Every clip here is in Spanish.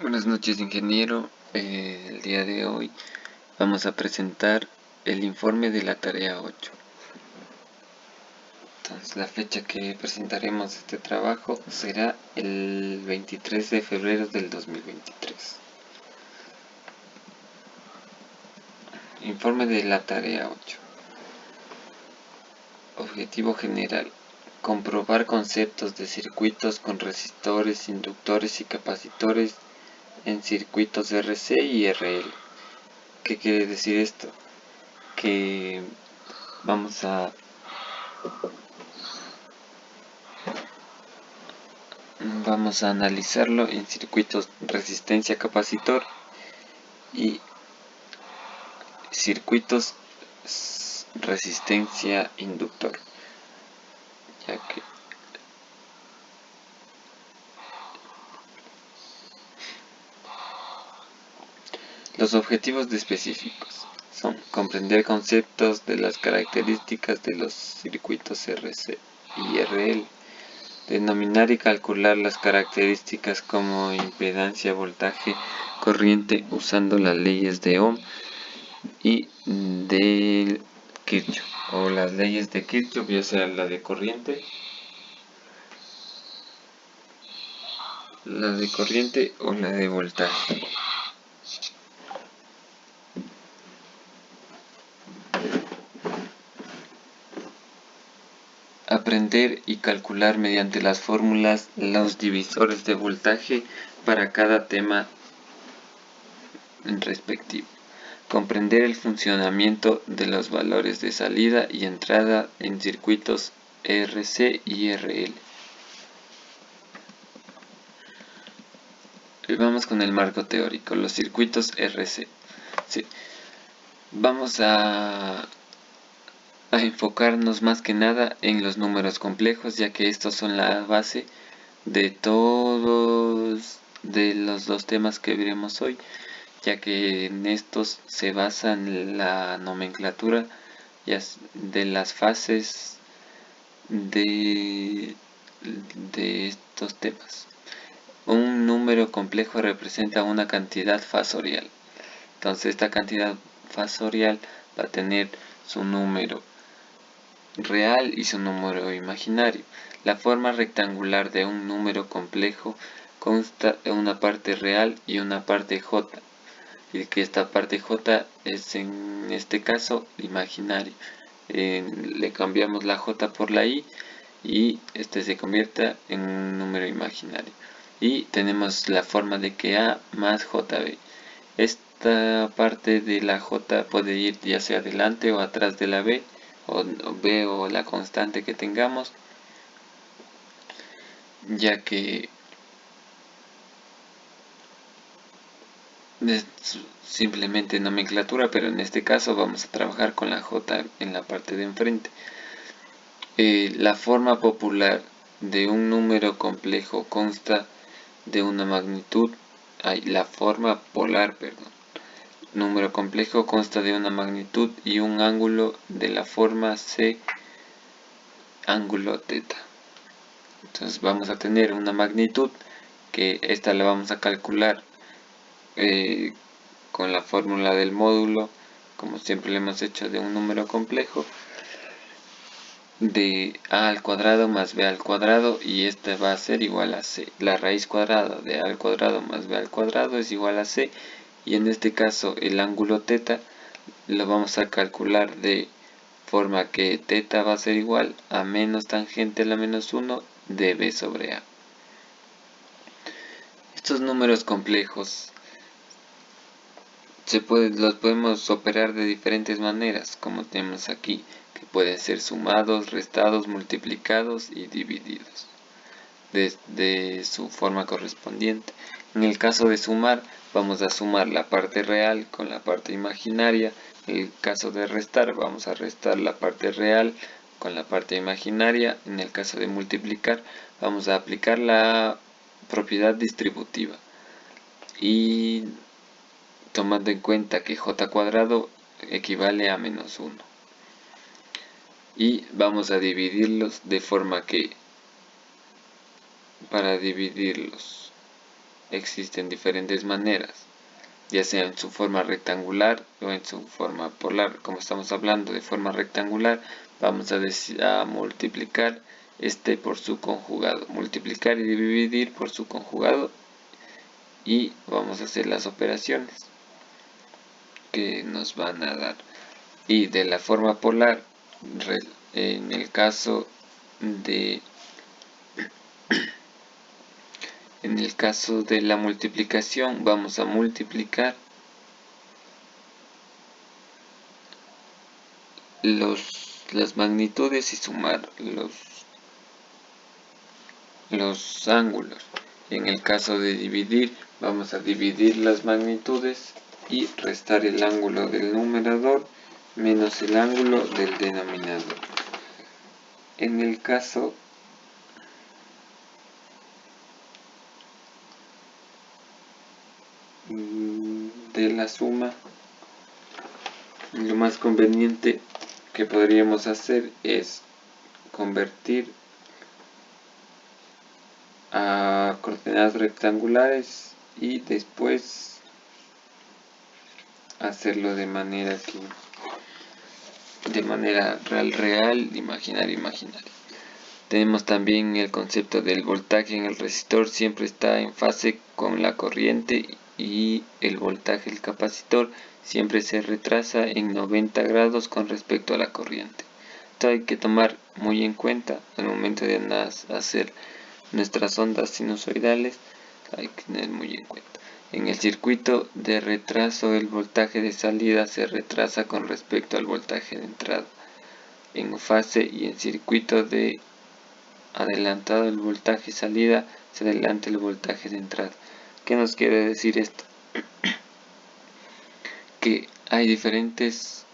Buenas noches, ingeniero. El día de hoy vamos a presentar el informe de la tarea 8. Entonces, la fecha que presentaremos este trabajo será el 23 de febrero del 2023. Informe de la tarea 8. Objetivo general: comprobar conceptos de circuitos con resistores, inductores y capacitores en circuitos RC y RL. ¿Qué quiere decir esto? Que vamos a analizarlo en circuitos resistencia capacitor y circuitos resistencia inductor, ya que los objetivos específicos son comprender conceptos de las características de los circuitos RC y RL, denominar y calcular las características como impedancia, voltaje, corriente usando las leyes de Ohm y de Kirchhoff, o las leyes de Kirchhoff, ya sea la de corriente o la de voltaje. Aprender y calcular mediante las fórmulas los divisores de voltaje para cada tema respectivo. Comprender el funcionamiento de los valores de salida y entrada en circuitos RC y RL. Vamos con el marco teórico, los circuitos RC. Sí. Vamos a enfocarnos más que nada en los números complejos, ya que estos son la base de todos de los dos temas que veremos hoy, ya que en estos se basa la nomenclatura de las fases de estos temas. Un número complejo representa una cantidad fasorial. Entonces esta cantidad fasorial va a tener su número real y su número imaginario. La forma rectangular de un número complejo consta de una parte real y una parte j, y que esta parte j es en este caso imaginario. Le cambiamos la j por la i y este se convierta en un número imaginario. Y tenemos la forma de que a más jb. Esta parte de la j puede ir ya sea adelante o atrás de la b, o la constante que tengamos, ya que es simplemente nomenclatura, pero en este caso vamos a trabajar con la j en la parte de enfrente. La forma popular de un número complejo consta de una magnitud, la forma polar, perdón. Número complejo consta de una magnitud y un ángulo de la forma C, ángulo teta. Entonces vamos a tener una magnitud que esta la vamos a calcular con la fórmula del módulo, como siempre lo hemos hecho de un número complejo, de a al cuadrado más b al cuadrado, y este va a ser igual a c. La raíz cuadrada de a al cuadrado más b al cuadrado es igual a c, y en este caso el ángulo teta lo vamos a calcular de forma que teta va a ser igual a menos tangente a la menos 1 de b sobre a. Estos números complejos los podemos operar de diferentes maneras, como tenemos aquí, que pueden ser sumados, restados, multiplicados y divididos de su forma correspondiente. En el caso de sumar, vamos a sumar la parte real con la parte imaginaria. En el caso de restar, vamos a restar la parte real con la parte imaginaria. En el caso de multiplicar, vamos a aplicar la propiedad distributiva, y tomando en cuenta que j cuadrado equivale a menos 1. Y vamos a dividirlos de forma que, para dividirlos, existen diferentes maneras, ya sea en su forma rectangular o en su forma polar. Como estamos hablando de forma rectangular, vamos a multiplicar este por su conjugado, multiplicar y dividir por su conjugado, y vamos a hacer las operaciones que nos van a dar. Y de la forma polar, en el caso de la multiplicación, vamos a multiplicar las magnitudes y sumar los ángulos. En el caso de dividir, vamos a dividir las magnitudes y restar el ángulo del numerador menos el ángulo del denominador. En el caso de la suma, lo más conveniente que podríamos hacer es convertir a coordenadas rectangulares y después hacerlo de manera real, imaginaria. Tenemos también el concepto del voltaje en el resistor, siempre está en fase con la corriente, y el voltaje del capacitor siempre se retrasa en 90 grados con respecto a la corriente. Esto hay que tomar muy en cuenta al momento de hacer nuestras ondas sinusoidales, hay que tener muy en cuenta. En el circuito de retraso, el voltaje de salida se retrasa con respecto al voltaje de entrada en fase, y en circuito de adelantado el voltaje salida se adelanta el voltaje de entrada. ¿Qué nos quiere decir esto? Que hay diferentes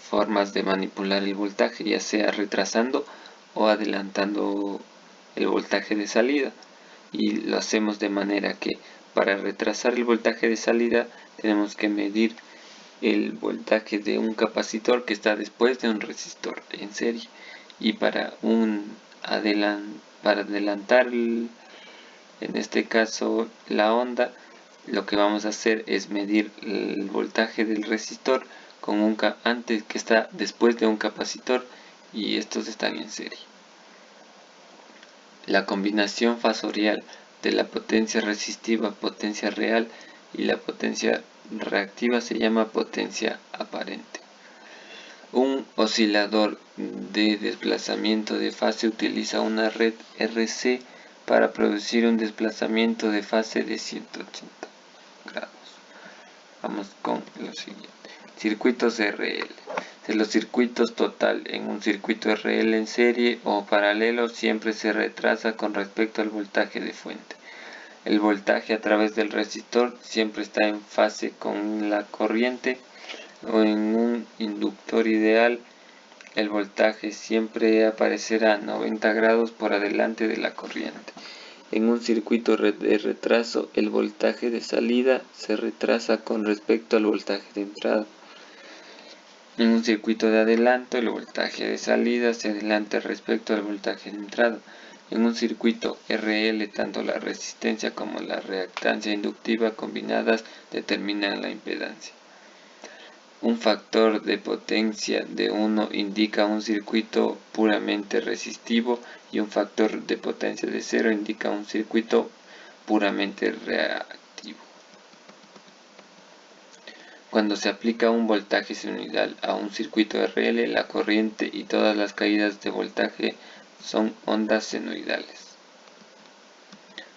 formas de manipular el voltaje, ya sea retrasando o adelantando el voltaje de salida, y lo hacemos de manera que para retrasar el voltaje de salida tenemos que medir el voltaje de un capacitor que está después de un resistor en serie, y para adelantar en este caso la onda, lo que vamos a hacer es medir el voltaje del resistor con antes que está después de un capacitor, y estos están en serie. La combinación fasorial de la potencia resistiva, potencia real, y la potencia reactiva se llama potencia aparente. Un oscilador de desplazamiento de fase utiliza una red RC para producir un desplazamiento de fase de 180 grados. Vamos con lo siguiente. Circuitos RL. De los circuitos total en un circuito RL en serie o paralelo siempre se retrasa con respecto al voltaje de fuente. El voltaje a través del resistor siempre está en fase con la corriente, o en un inductor ideal el voltaje siempre aparecerá 90 grados por delante de la corriente. En un circuito de retraso, el voltaje de salida se retrasa con respecto al voltaje de entrada. En un circuito de adelanto, el voltaje de salida se adelanta respecto al voltaje de entrada. En un circuito RL, tanto la resistencia como la reactancia inductiva combinadas determinan la impedancia. Un factor de potencia de 1 indica un circuito puramente resistivo, y un factor de potencia de 0 indica un circuito puramente reactivo. Cuando se aplica un voltaje sinusoidal a un circuito RL, la corriente y todas las caídas de voltaje son ondas senoidales.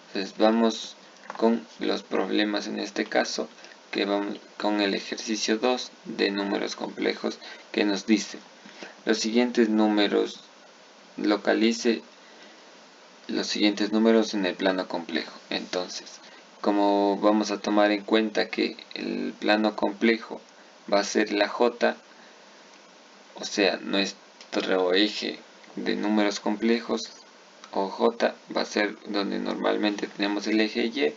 Entonces vamos con los problemas en este caso, que vamos con el ejercicio 2 de números complejos, que nos dice: los siguientes números, localice los siguientes números en el plano complejo. Entonces, como vamos a tomar en cuenta que el plano complejo va a ser la J, o sea, nuestro eje de números complejos, o J, va a ser donde normalmente tenemos el eje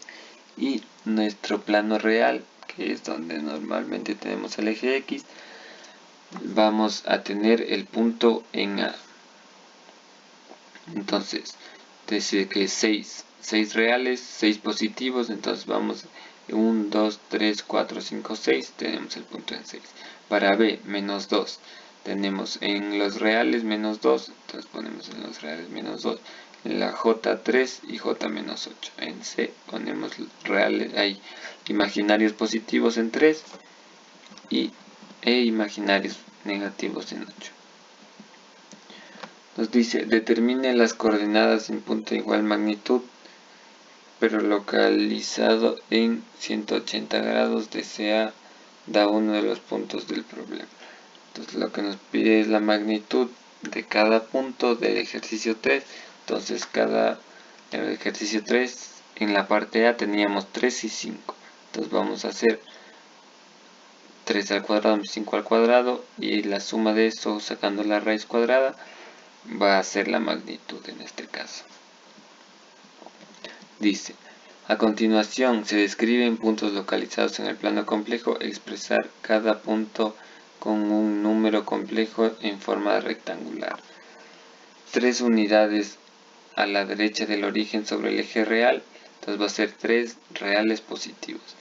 y nuestro plano real, que es donde normalmente tenemos el eje X, vamos a tener el punto en A. Entonces, decir que 6 reales, 6 positivos, entonces vamos 1, 2, 3, 4, 5, 6, tenemos el punto en 6. Para B, menos 2, tenemos en los reales menos 2, entonces ponemos en los reales menos 2, en la J 3 y J menos 8. En C ponemos reales, hay imaginarios positivos en 3 e imaginarios negativos en 8. Nos dice, determine las coordenadas en punto de igual magnitud, pero localizado en 180 grados de CA, da uno de los puntos del problema. Entonces lo que nos pide es la magnitud de cada punto del ejercicio 3. Entonces en el ejercicio 3, en la parte A teníamos 3 y 5. Entonces vamos a hacer 3 al cuadrado más 5 al cuadrado, y la suma de eso sacando la raíz cuadrada va a ser la magnitud en este caso. Dice, a continuación se describen puntos localizados en el plano complejo, expresar cada punto con un número complejo en forma rectangular. 3 unidades a la derecha del origen sobre el eje real, entonces va a ser 3 reales positivos,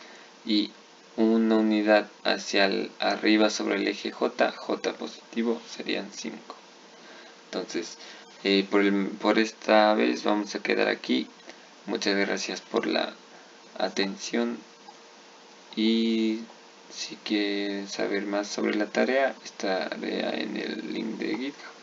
y una unidad hacia arriba sobre el eje J positivo, serían 5. Entonces, por esta vez vamos a quedar aquí. Muchas gracias por la atención, y si quieren saber más sobre la tarea, estaré en el link de GitHub.